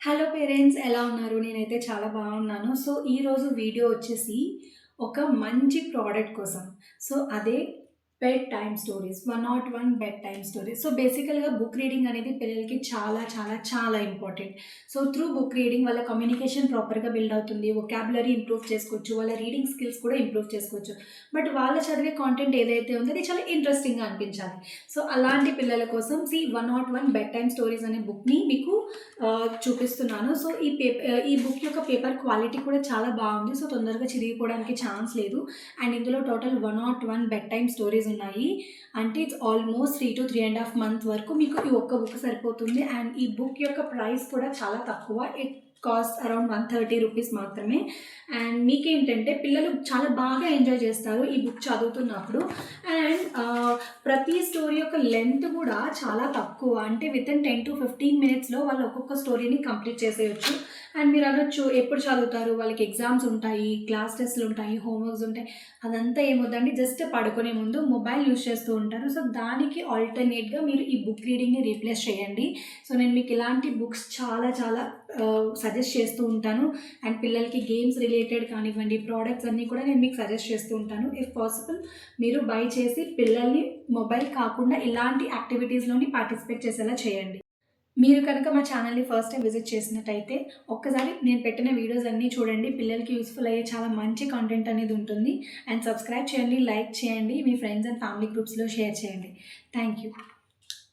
Hello parents, ఎలా ఉన్నారు? నేనైతే చాలా బాగున్నాను. సో, ఈరోజు వీడియో వచ్చేసి ఒక మంచి ప్రోడక్ట్ కోసం. సో, అదే bed time stories. 101 bed time stories. So, బేసికల్‌గా బుక్ రీడింగ్ అనేది పిల్లలకి చాలా చాలా చాలా important. So, through book reading వాళ్ళ కమ్యూనికేషన్ ప్రాపర్‌గా బిల్డ్ అవుతుంది. వొకాబులరీ ఇంప్రూవ్ చేసుకోవచ్చు. వాళ్ళ రీడింగ్ స్కిల్స్ కూడా ఇంప్రూవ్ చేసుకోవచ్చు. బట్ వాళ్ళు చదివే కాంటెంట్ ఏదైతే ఉందో అది చాలా ఇంట్రెస్టింగ్‌గా అనిపించాలి. సో, అలాంటి పిల్లల కోసం 101 బెడ్ టైమ్ స్టోరీస్ అనే బుక్‌ని మీకు చూపిస్తున్నాను. సో, ఈ బుక్ యొక్క పేపర్ క్వాలిటీ కూడా చాలా బాగుంది. సో, తొందరగా చిరిగిపోవడానికి ఛాన్స్ లేదు. అండ్ ఇందులో టోటల్ 101 బెడ్ టైమ్ స్టోరీస్ ఉన్నాయి. అంటే ఇట్స్ ఆల్మోస్ట్ 3-3.5 మంత్ వరకు మీకు ఈ ఒక్క బుక్ సరిపోతుంది. అండ్ ఈ బుక్ యొక్క ప్రైస్ కూడా చాలా తక్కువ. ఇట్ కాస్ట్ అరౌండ్ 130 రూపీస్ మాత్రమే. అండ్ మీకేంటంటే పిల్లలు చాలా బాగా ఎంజాయ్ చేస్తారు ఈ బుక్ చదువుతున్నప్పుడు. అండ్ ప్రతి స్టోరీ యొక్క లెంత్ కూడా చాలా తక్కువ. అంటే వితిన్ 10-15 మినిట్స్లో వాళ్ళు ఒక్కొక్క స్టోరీని కంప్లీట్ చేసేయచ్చు. అండ్ మీరు అనొచ్చు, ఎప్పుడు చదువుతారు? వాళ్ళకి ఎగ్జామ్స్ ఉంటాయి, క్లాస్ టెస్ట్లు ఉంటాయి, హోంవర్క్స్ ఉంటాయి. అదంతా ఏమొద్దండి, జస్ట్ పడుకునే ముందు మొబైల్ యూస్ చేస్తూ ఉంటారు. సో, దానికి ఆల్టర్నేట్గా మీరు ఈ బుక్ రీడింగ్ని రీప్లేస్ చేయండి. సో, నేను మీకు ఇలాంటి బుక్స్ చాలా చాలా సజెస్ట్ చేస్తూ ఉంటాను. అండ్ పిల్లలకి గేమ్స్ రిలేటెడ్ కానివ్వండి, ప్రోడక్ట్స్ అన్నీ కూడా నేను మీకు సజెస్ట్ చేస్తూ ఉంటాను. ఇఫ్ పాసిబుల్ మీరు బై చేసి పిల్లల్ని మొబైల్ కాకుండా ఇలాంటి యాక్టివిటీస్‌లోని పార్టిసిపేట్ చేసేలా చేయండి. మీరు కనుక మా ఛానల్‌ని ఫస్ట్ టైం విజిట్ చేసినట్టయితే ఒక్కసారి నేను పెట్టిన వీడియోస్ అన్నీ చూడండి. పిల్లలకి యూజ్‌ఫుల్ అయ్యే చాలా మంచి కంటెంట్ అనేది ఉంటుంది. అండ్ సబ్స్క్రైబ్ చేయండి, లైక్ చేయండి, మీ ఫ్రెండ్స్ అండ్ ఫ్యామిలీ గ్రూప్స్‌లో షేర్ చేయండి. Thank you.